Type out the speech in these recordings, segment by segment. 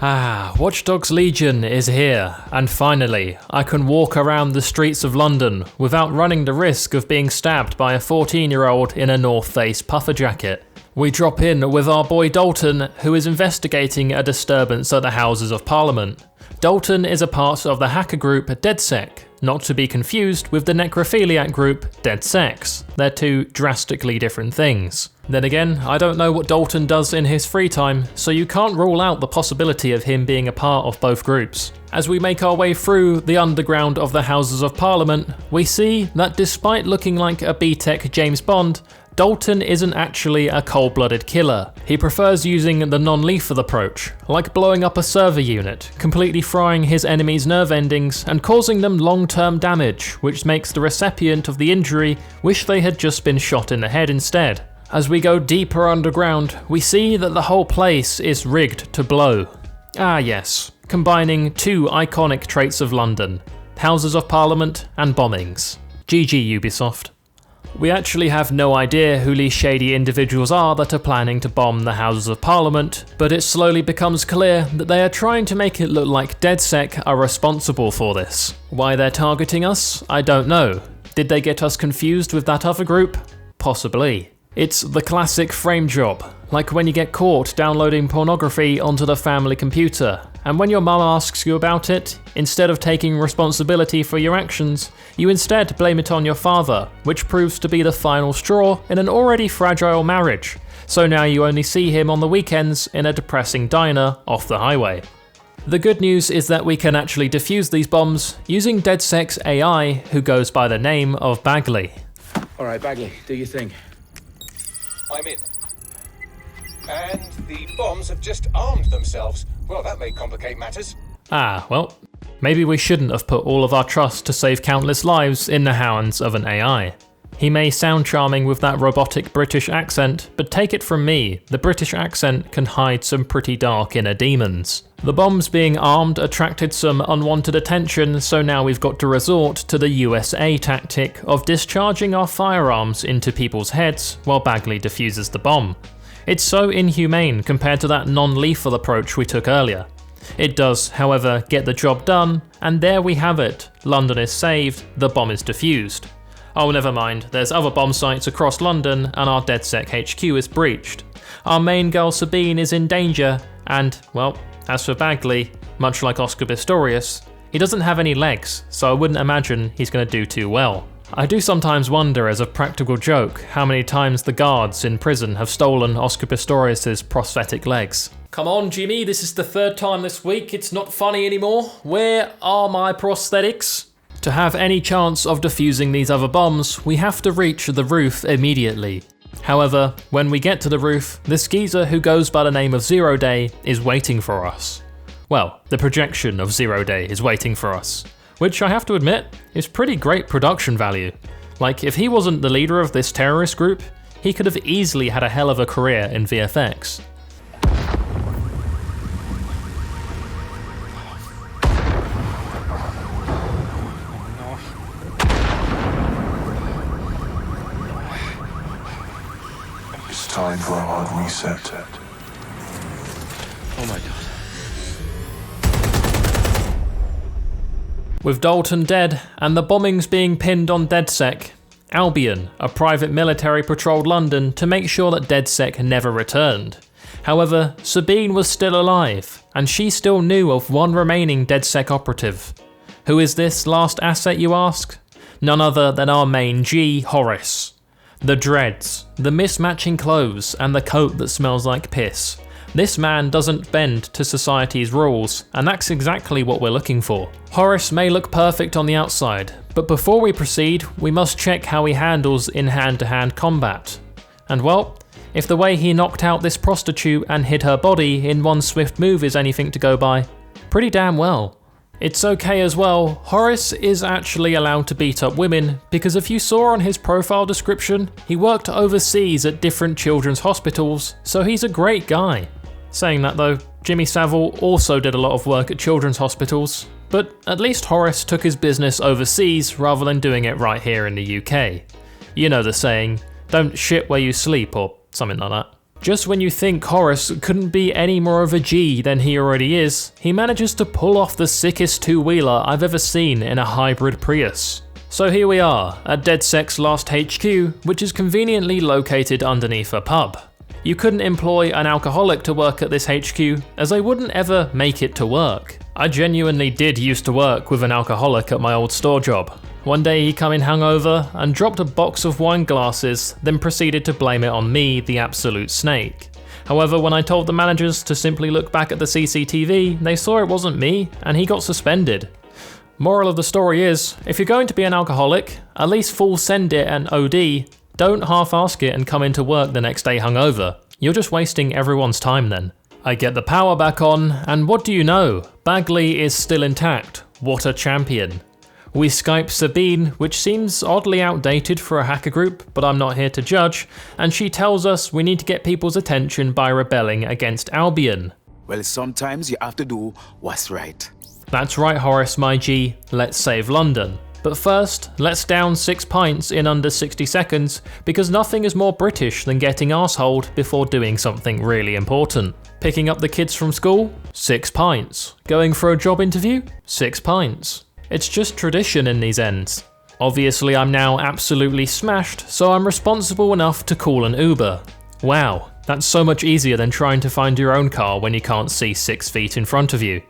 Watch Dogs Legion is here, and finally, I can walk around the streets of London without running the risk of being stabbed by a 14-year-old in a North Face puffer jacket. We drop in with our boy Dalton, who is investigating a disturbance at the Houses of Parliament. Dalton is a part of the hacker group DedSec, not to be confused with the necrophiliac group DedSex. They're two drastically different things. Then again, I don't know what Dalton does in his free time, so you can't rule out the possibility of him being a part of both groups. As we make our way through the underground of the Houses of Parliament, we see that despite looking like a B-Tech James Bond, Dalton isn't actually a cold-blooded killer. He prefers using the non-lethal approach, like blowing up a server unit, completely frying his enemies' nerve endings and causing them long-term damage, which makes the recipient of the injury wish they had just been shot in the head instead. As we go deeper underground, we see that the whole place is rigged to blow. Ah yes, combining two iconic traits of London, Houses of Parliament and bombings. GG Ubisoft. We actually have no idea who these shady individuals are that are planning to bomb the Houses of Parliament, but it slowly becomes clear that they are trying to make it look like DedSec are responsible for this. Why they're targeting us, I don't know. Did they get us confused with that other group? Possibly. It's the classic frame job, like when you get caught downloading pornography onto the family computer, and when your mum asks you about it, instead of taking responsibility for your actions, you instead blame it on your father, which proves to be the final straw in an already fragile marriage, so now you only see him on the weekends in a depressing diner off the highway. The good news is that we can actually defuse these bombs using DedSec's AI, who goes by the name of Bagley. Alright, Bagley, do your thing. I'm in. And the bombs have just armed themselves. Well, that may complicate matters. Well, maybe we shouldn't have put all of our trust to save countless lives in the hands of an AI. He may sound charming with that robotic British accent, but take it from me, the British accent can hide some pretty dark inner demons. The bombs being armed attracted some unwanted attention, so now we've got to resort to the USA tactic of discharging our firearms into people's heads while Bagley defuses the bomb. It's so inhumane compared to that non-lethal approach we took earlier. It does, however, get the job done, and there we have it. London is saved, the bomb is defused. Oh, never mind, there's other bomb sites across London and our DedSec HQ is breached. Our main girl Sabine is in danger, and, well, as for Bagley, much like Oscar Pistorius, he doesn't have any legs, so I wouldn't imagine he's going to do too well. I do sometimes wonder, as a practical joke, how many times the guards in prison have stolen Oscar Pistorius' prosthetic legs. Come on, Jimmy, this is the third time this week, it's not funny anymore. Where are my prosthetics? To have any chance of defusing these other bombs, we have to reach the roof immediately. However, when we get to the roof, the geezer who goes by the name of Zero Day is waiting for us. Well, the projection of Zero Day is waiting for us, which I have to admit is pretty great production value. Like, if he wasn't the leader of this terrorist group, he could have easily had a hell of a career in VFX. Time for a hard reset. Oh my god. With Dalton dead and the bombings being pinned on DedSec, Albion, a private military, patrolled London to make sure that DedSec never returned. However, Sabine was still alive, and she still knew of one remaining DedSec operative. Who is this last asset, you ask? None other than our main G, Horace. The dreads, the mismatching clothes, and the coat that smells like piss. This man doesn't bend to society's rules, and that's exactly what we're looking for. Horace may look perfect on the outside, but before we proceed, we must check how he handles in hand-to-hand combat. And well, if the way he knocked out this prostitute and hid her body in one swift move is anything to go by, pretty damn well. It's okay as well, Horace is actually allowed to beat up women, because if you saw on his profile description, he worked overseas at different children's hospitals, so he's a great guy. Saying that though, Jimmy Savile also did a lot of work at children's hospitals, but at least Horace took his business overseas rather than doing it right here in the UK. You know the saying, don't shit where you sleep or something like that. Just when you think Horace couldn't be any more of a G than he already is, he manages to pull off the sickest two-wheeler I've ever seen in a hybrid Prius. So here we are, at DedSec's last HQ, which is conveniently located underneath a pub. You couldn't employ an alcoholic to work at this HQ, as they wouldn't ever make it to work. I genuinely did used to work with an alcoholic at my old store job. One day he come in hungover and dropped a box of wine glasses, then proceeded to blame it on me, the absolute snake. However, when I told the managers to simply look back at the CCTV, they saw it wasn't me, and he got suspended. Moral of the story is, if you're going to be an alcoholic, at least full send it and OD, don't half-ask it and come into work the next day hungover. You're just wasting everyone's time then. I get the power back on, and what do you know? Bagley is still intact. What a champion. We Skype Sabine, which seems oddly outdated for a hacker group, but I'm not here to judge, and she tells us we need to get people's attention by rebelling against Albion. Well, sometimes you have to do what's right. That's right, Horace, my G, let's save London. But first, let's down 6 pints in under 60 seconds, because nothing is more British than getting arseholed before doing something really important. Picking up the kids from school? 6 pints. Going for a job interview? 6 pints. It's just tradition in these ends. Obviously I'm now absolutely smashed, so I'm responsible enough to call an Uber. Wow, that's so much easier than trying to find your own car when you can't see 6 feet in front of you.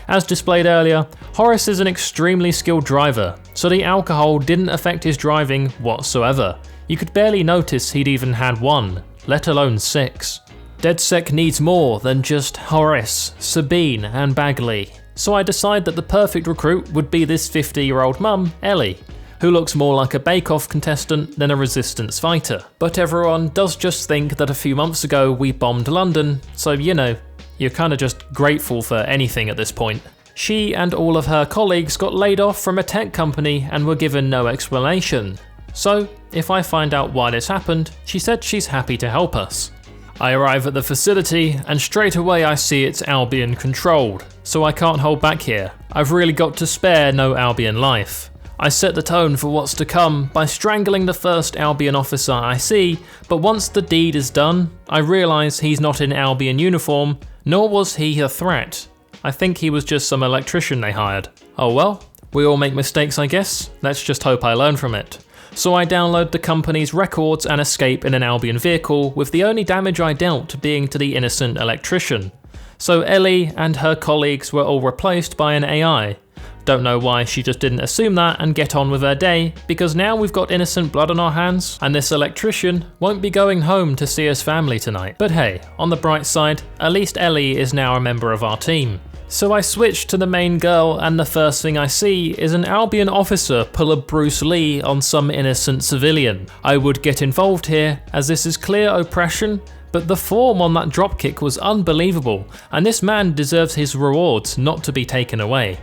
As displayed earlier, Horace is an extremely skilled driver, so the alcohol didn't affect his driving whatsoever. You could barely notice he'd even had 1, let alone 6. DedSec needs more than just Horace, Sabine and Bagley. So I decide that the perfect recruit would be this 50-year-old mum, Ellie, who looks more like a bake-off contestant than a resistance fighter. But everyone does just think that a few months ago we bombed London, so you know, you're kinda just grateful for anything at this point. She and all of her colleagues got laid off from a tech company and were given no explanation. So, if I find out why this happened, she said she's happy to help us. I arrive at the facility, and straight away I see it's Albion controlled, so I can't hold back here. I've really got to spare no Albion life. I set the tone for what's to come by strangling the first Albion officer I see, but once the deed is done, I realise he's not in Albion uniform, nor was he a threat. I think he was just some electrician they hired. Oh well, we all make mistakes I guess, let's just hope I learn from it. So I download the company's records and escape in an Albion vehicle, with the only damage I dealt being to the innocent electrician. So Ellie and her colleagues were all replaced by an AI. Don't know why she just didn't assume that and get on with her day, because now we've got innocent blood on our hands, and this electrician won't be going home to see his family tonight. But hey, on the bright side, at least Ellie is now a member of our team. So I switch to the main girl, and the first thing I see is an Albion officer pull a Bruce Lee on some innocent civilian. I would get involved here, as this is clear oppression, but the form on that dropkick was unbelievable, and this man deserves his rewards not to be taken away.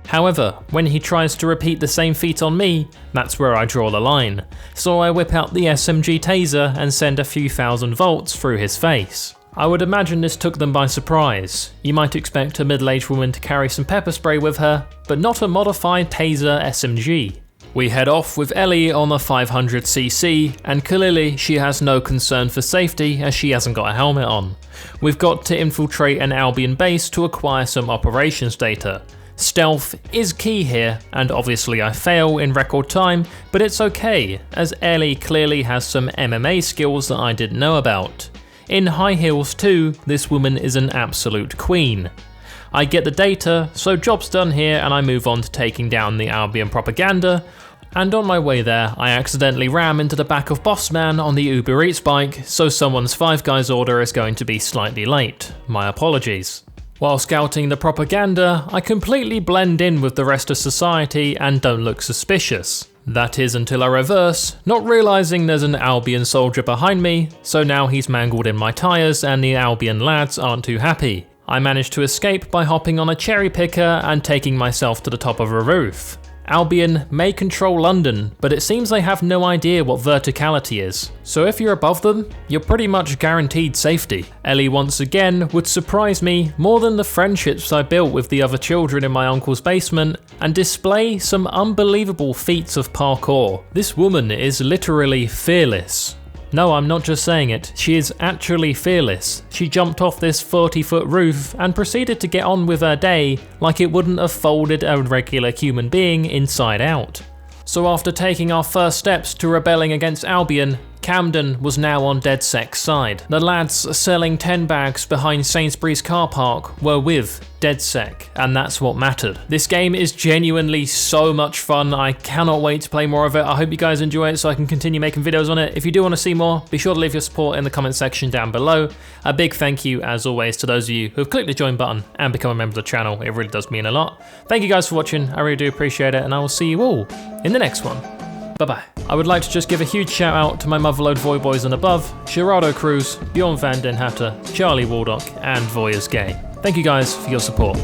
However, when he tries to repeat the same feat on me, that's where I draw the line. So I whip out the SMG taser and send a few thousand volts through his face. I would imagine this took them by surprise. You might expect a middle-aged woman to carry some pepper spray with her, but not a modified taser SMG. We head off with Ellie on a 500cc, and clearly she has no concern for safety as she hasn't got a helmet on. We've got to infiltrate an Albion base to acquire some operations data. Stealth is key here, and obviously I fail in record time, but it's okay, as Ellie clearly has some MMA skills that I didn't know about. In high heels too, this woman is an absolute queen. I get the data, so job's done here, and I move on to taking down the Albion propaganda, and on my way there I accidentally ram into the back of Bossman on the Uber Eats bike, so someone's Five Guys order is going to be slightly late. My apologies. While scouting the propaganda, I completely blend in with the rest of society and don't look suspicious. That is until I reverse, not realising there's an Albion soldier behind me, so now he's mangled in my tyres and the Albion lads aren't too happy. I manage to escape by hopping on a cherry picker and taking myself to the top of a roof. Albion may control London, but it seems they have no idea what verticality is. So if you're above them, you're pretty much guaranteed safety. Ellie once again would surprise me more than the friendships I built with the other children in my uncle's basement, and display some unbelievable feats of parkour. This woman is literally fearless. No, I'm not just saying it, she is actually fearless. She jumped off this 40-foot roof and proceeded to get on with her day like it wouldn't have folded a regular human being inside out. So after taking our first steps to rebelling against Albion, Camden was now on DedSec's side. The lads selling 10 bags behind Sainsbury's car park were with DedSec, and that's what mattered. This game is genuinely so much fun. I cannot wait to play more of it. I hope you guys enjoy it so I can continue making videos on it. If you do want to see more, be sure to leave your support in the comment section down below. A big thank you, as always, to those of you who have clicked the join button and become a member of the channel. It really does mean a lot. Thank you guys for watching. I really do appreciate it, and I will see you all in the next one. Bye-bye. I would like to just give a huge shout out to my motherload Voiy Boys and above, Gerardo Cruz, Björn van den Hatter, Charlie Waldock, and Voiy is Gay. Thank you guys for your support.